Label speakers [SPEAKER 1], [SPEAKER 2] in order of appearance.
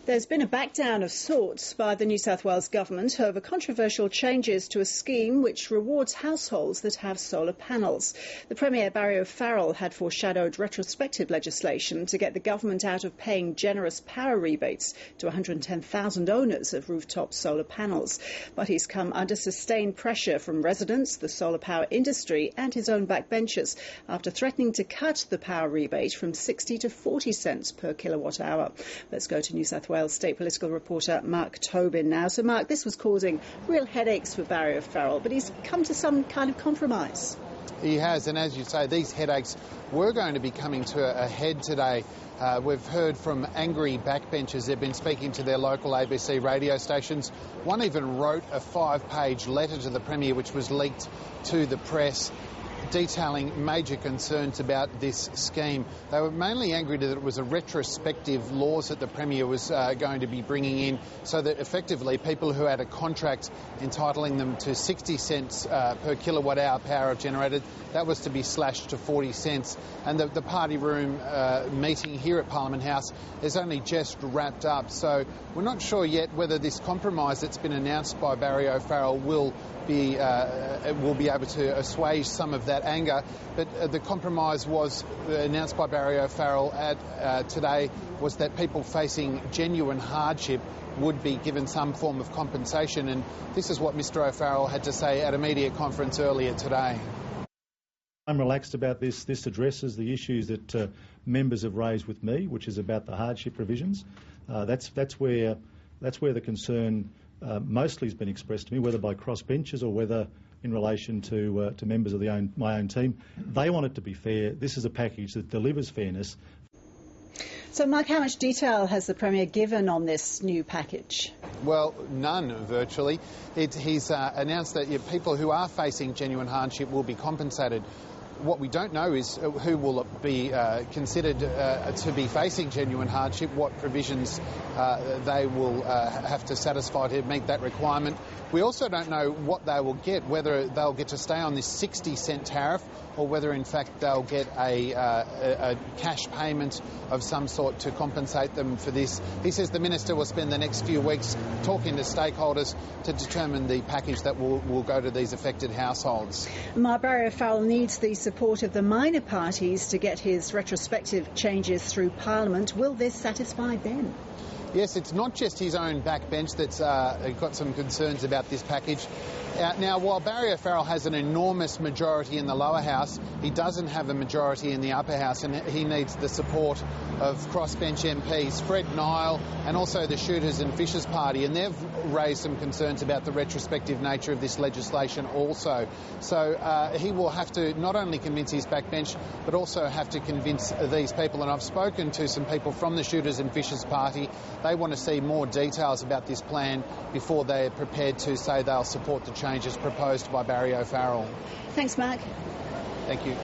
[SPEAKER 1] There's been a backdown of sorts by the New South Wales government over controversial changes to a scheme which rewards households that have solar panels. The Premier, Barry O'Farrell, had foreshadowed retrospective legislation to get the government out of paying generous power rebates to 110,000 owners of rooftop solar panels. But he's come under sustained pressure from residents, the solar power industry and his own backbenchers after threatening to cut the power rebate from 60 to 40 cents per kilowatt hour. Let's go to New South Wales State political reporter Mark Tobin now. So, Mark, this was causing real headaches for Barry O'Farrell, but he's come to some kind of compromise.
[SPEAKER 2] He has, and as you say, these headaches were going to be coming to a head today. We've heard from angry backbenchers. They've been speaking to their local ABC radio stations. One even wrote a 5-page letter to the Premier, which was leaked to the press, detailing major concerns about this scheme. They were mainly angry that it was a retrospective laws that the Premier was going to be bringing in, so that effectively people who had a contract entitling them to 60 cents per kilowatt hour power generated, that was to be slashed to 40 cents. And the party room meeting here at Parliament House is only just wrapped up, so we're not sure yet whether this compromise that's been announced by Barry O'Farrell will be able to assuage some of that anger. But the compromise was announced by Barry O'Farrell today was that people facing genuine hardship would be given some form of compensation, and this is what Mr O'Farrell had to say at a media conference earlier today.
[SPEAKER 3] I'm relaxed about this. This addresses the issues that members have raised with me, which is about the hardship provisions. That's where the concern mostly has been expressed to me, whether by crossbenchers or whether in relation to members of my own team. They want it to be fair. This is a package that delivers fairness.
[SPEAKER 1] So, Mark, how much detail has the Premier given on this new package?
[SPEAKER 2] Well, none, virtually. He's announced that people who are facing genuine hardship will be compensated. What we don't know is who will be considered to be facing genuine hardship, what provisions they will have to satisfy to meet that requirement. We also don't know what they will get, whether they'll get to stay on this 60-cent tariff or whether, in fact, they'll get a cash payment of some sort to compensate them for this. He says the Minister will spend the next few weeks talking to stakeholders to determine the package that will go to these affected households.
[SPEAKER 1] Barry O'Farrell needs the support of the minor parties to get his retrospective changes through Parliament. Will this satisfy them?
[SPEAKER 2] Yes, it's not just his own backbench that's got some concerns about this package. Now, while Barry O'Farrell has an enormous majority in the lower house, he doesn't have a majority in the upper house, and he needs the support of crossbench MPs, Fred Nile and also the Shooters and Fishers Party, and they've raised some concerns about the retrospective nature of this legislation also. So he will have to not only convince his backbench, but also have to convince these people. And I've spoken to some people from the Shooters and Fishers Party. They want to see more details about this plan before they're prepared to say they'll support the changes proposed by Barry O'Farrell.
[SPEAKER 1] Thanks, Mark.
[SPEAKER 2] Thank you.